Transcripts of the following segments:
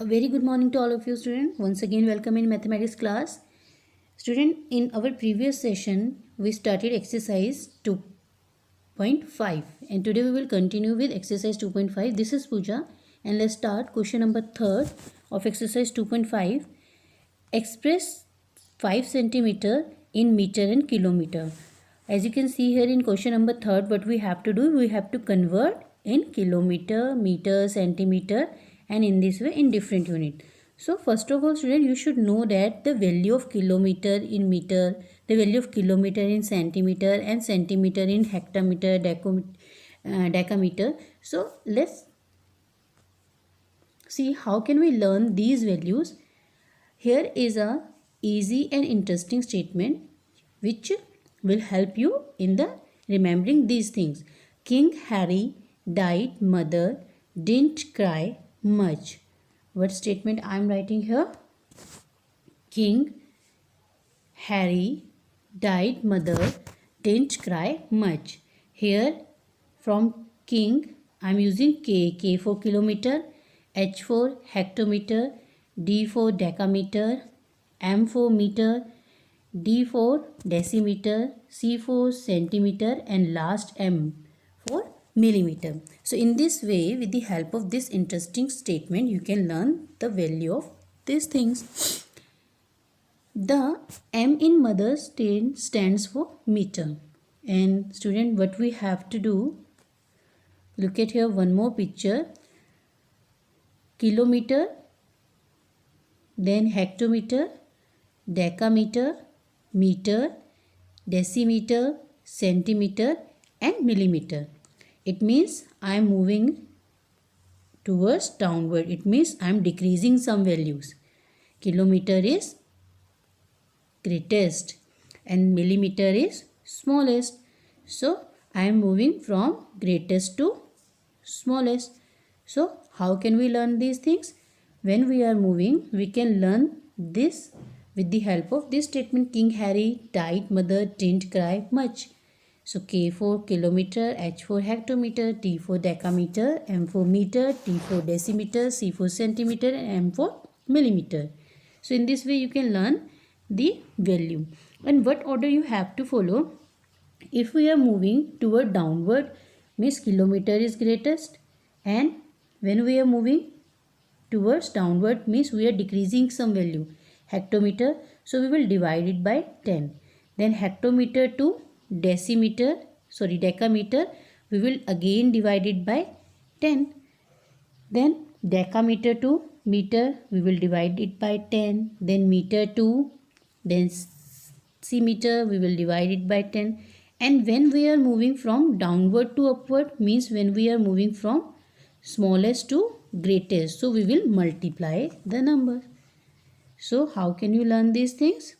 A very good morning to all of you students. Once again welcome in mathematics class. Student, in our previous session we started exercise 2.5 and today we will continue with exercise 2.5. This is Pooja and let's start question number 3rd of exercise 2.5. Express 5 centimeter in meter and kilometer. As you can see here in question number 3rd, what we have to do, we have to convert in kilometer, meter, centimeter, and in this way in different unit. So first of all student, you should know that the value of kilometer in meter, the value of kilometer in centimeter and centimeter in hectometer, decameter. So let's see how can we learn these values. Here is a easy and interesting statement which will help you in the remembering these things. King Harry died, mother didn't cry much. What statement I am writing here? King Harry died, mother didn't cry much. Here from king I am using K for kilometer, H for hectometer, D for decameter, M for meter, D for decimeter, C for centimeter, and last M for millimeter. So in this way, with the help of this interesting statement, you can learn the value of these things. The M in mother stands for meter. And student, what we have to do, look at here one more picture. Kilometer, then hectometer, decameter, meter, decimeter, centimeter, and millimeter. It means I am moving towards downward. It means I am decreasing some values. Kilometer is greatest and millimeter is smallest. So I am moving from greatest to smallest. So how can we learn these things? When we are moving, we can learn this with the help of this statement. King Harry died, mother didn't cry much. So K for kilometer, H for hectometer, D for decameter, M for meter, T for decimeter, C for centimeter, and M for millimeter. So in this way you can learn the value. And what order you have to follow? If we are moving toward downward, means kilometer is greatest, and when we are moving towards downward means we are decreasing some value, hectometer, so we will divide it by 10. Then hectometer to decameter, we will again divide it by 10. Then decameter to meter, we will divide it by 10. Then meter to decimeter, we will divide it by 10. And when we are moving from downward to upward means when we are moving from smallest to greatest, so we will multiply the number. So how can you learn these things?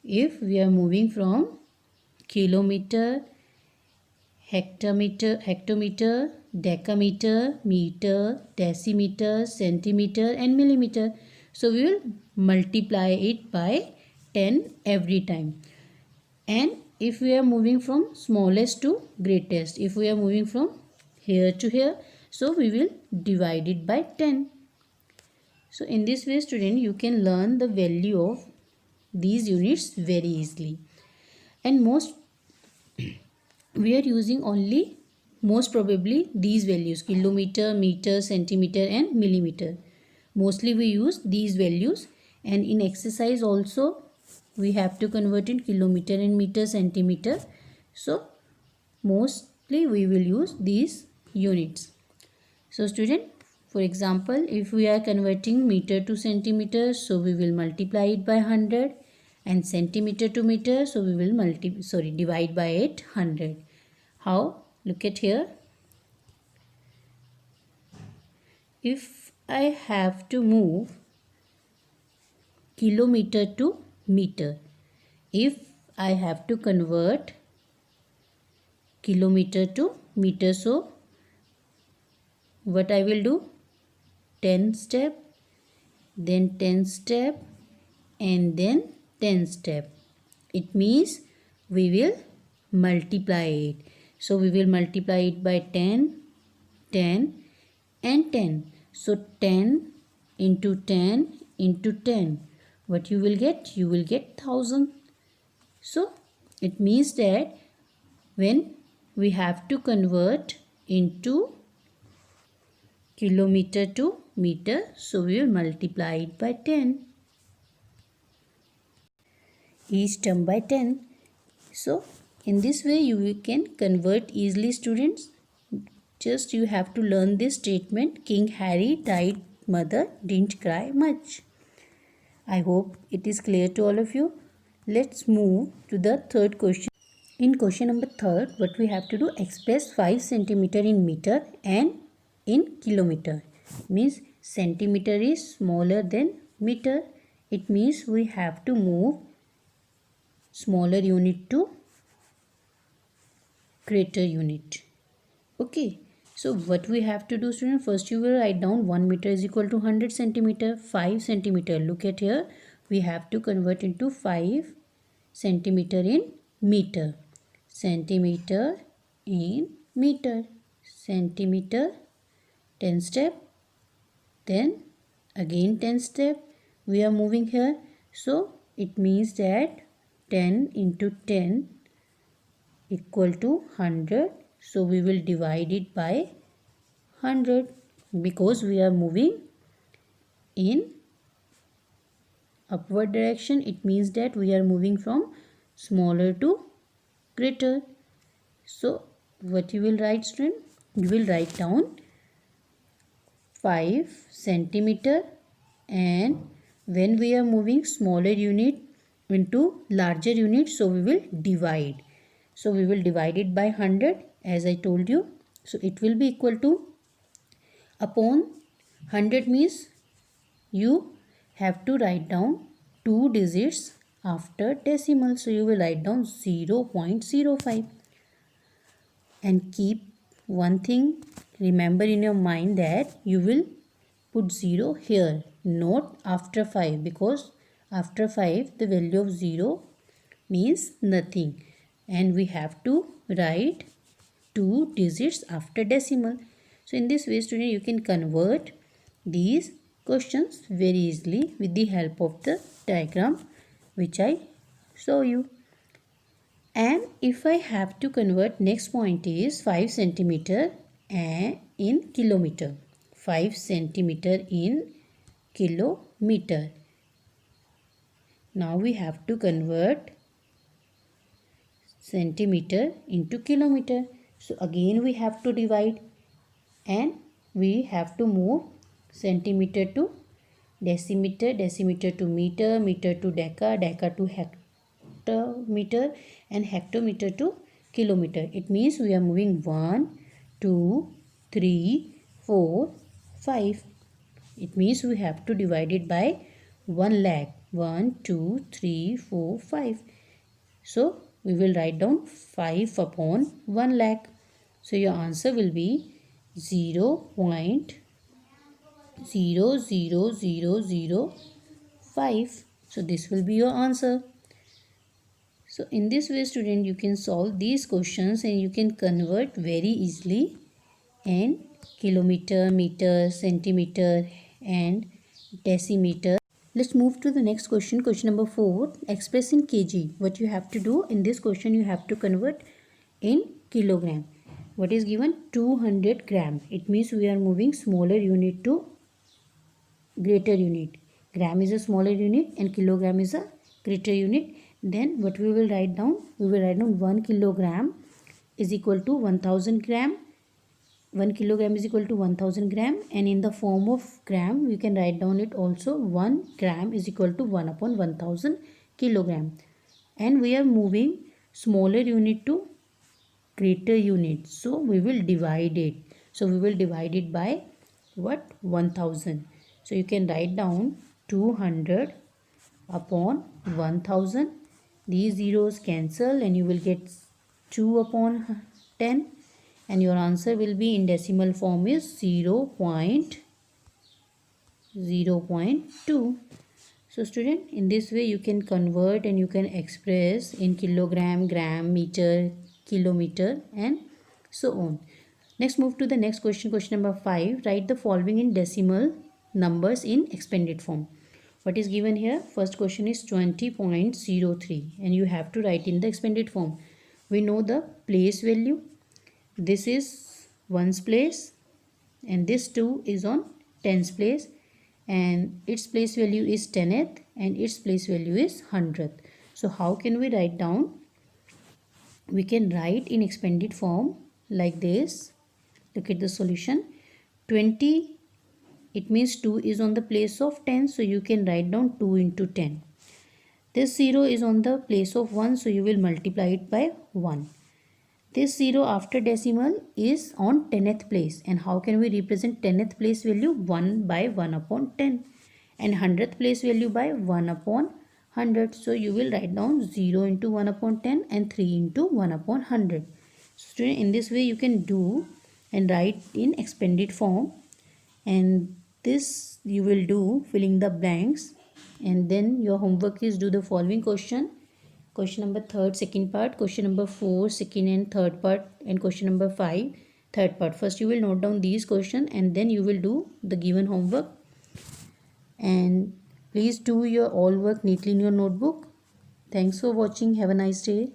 If we are moving from kilometer, hectometer, decameter, meter, decimeter, centimeter, and millimeter, so we will multiply it by 10 every time. And if we are moving from smallest to greatest, if we are moving from here to here, so we will divide it by 10. So in this way student, you can learn the value of these units very easily. And we are using only most probably these values, kilometer, meter, centimeter, and millimeter. Mostly we use these values, and in exercise also we have to convert in kilometer and meter, centimeter. So mostly we will use these units. So student, for example, if we are converting meter to centimeter, so we will multiply it by 100, and centimeter to meter, so we will divide by 800. How? Look at here. If I have to move kilometer to meter, if I have to convert kilometer to meter, so what I will do? 10 step, then 10 step, and then 10 step. It means we will multiply it. So we will multiply it by 10, 10, and 10. So 10 into 10 into 10. What you will get? You will get 1000. So it means that when we have to convert into kilometer to meter, so we will multiply it by 10. Each term by 10. So in this way you can convert easily, students. Just you have to learn this statement, King Harry died, mother didn't cry much. I hope it is clear to all of you. Let's move to the third question. In question number third, what we have to do, express 5 centimeter in meter and in kilometer. Means centimeter is smaller than meter. It means we have to move smaller unit to greater unit. Okay. So what we have to do, student, first you will write down 1 meter is equal to 100 centimeter, 5 centimeter. Look at here. We have to convert into 5 centimeter in meter. Centimeter in meter. Centimeter, 10 step. Then again 10 step. We are moving here. So it means that 10 into 10 equal to 100. So we will divide it by 100 because we are moving in upward direction. It means that we are moving from smaller to greater. So what you will write, student? You will write down 5 centimeter, and when we are moving smaller unit into larger unit, so we will divide. So we will divide it by 100 as I told you. So it will be equal to, upon 100 means you have to write down 2 digits after decimal. So you will write down 0.05. And keep one thing, remember in your mind that you will put 0 here, not after 5, because after 5 the value of 0 means nothing, and we have to write 2 digits after decimal. So in this way, student, you can convert these questions very easily with the help of the diagram which I show you. And if I have to convert, next point is 5 centimeter in kilometer. 5 centimeter in kilometer. Now we have to convert centimeter into kilometer. So again we have to divide, and we have to move centimeter to decimeter, decimeter to meter, meter to deca, deca to hectometer, and hectometer to kilometer. It means we are moving 1, 2, 3, 4, 5. It means we have to divide it by 1 lakh. 1, 2, 3, 4, 5. So we will write down 5 upon 1 lakh. So your answer will be 0.00005. So this will be your answer. So in this way, student, you can solve these questions and you can convert very easily in kilometer, meter, centimeter and decimeter. Let's move to the next question. Question number 4. Express in kg. What you have to do in this question, you have to convert in kilogram. What is given? 200 gram. It means we are moving smaller unit to greater unit. Gram is a smaller unit and kilogram is a greater unit. Then what we will write down? We will write down 1 kilogram is equal to 1000 gram. 1 kilogram is equal to 1000 gram, and in the form of gram we can write down it also. 1 gram is equal to 1 upon 1000 kilogram. And we are moving smaller unit to greater unit, so we will divide it. So we will divide it by what? 1000. So you can write down 200 upon 1000. These zeros cancel and you will get 2 upon 10, and your answer will be in decimal form is 0.2. So student, in this way you can convert and you can express in kilogram, gram, meter, kilometer and so on. Next, move to the next question. Question number 5. Write the following in decimal numbers in expanded form. What is given here? First question is 20.03 and you have to write in the expanded form. We know the place value. This is ones place and this 2 is on tens place and its place value is 10th and its place value is 100th. So how can we write down? We can write in expanded form like this. Look at the solution. 20, it means 2 is on the place of 10, so you can write down 2 into 10. This 0 is on the place of 1, so you will multiply it by 1. This 0 after decimal is on 10th place, and how can we represent 10th place value? 1 by 1 upon 10 and 100th place value by 1 upon 100. So you will write down 0 into 1 upon 10 and 3 into 1 upon 100. So in this way you can do and write in expanded form, and this you will do filling the blanks, and then your homework is do the following question. Question number 3rd second part, question number 4 second and third part, and question number 5 third part. First you will note down these questions and then you will do the given homework, and please do your all work neatly in your notebook. Thanks for watching. Have a nice day.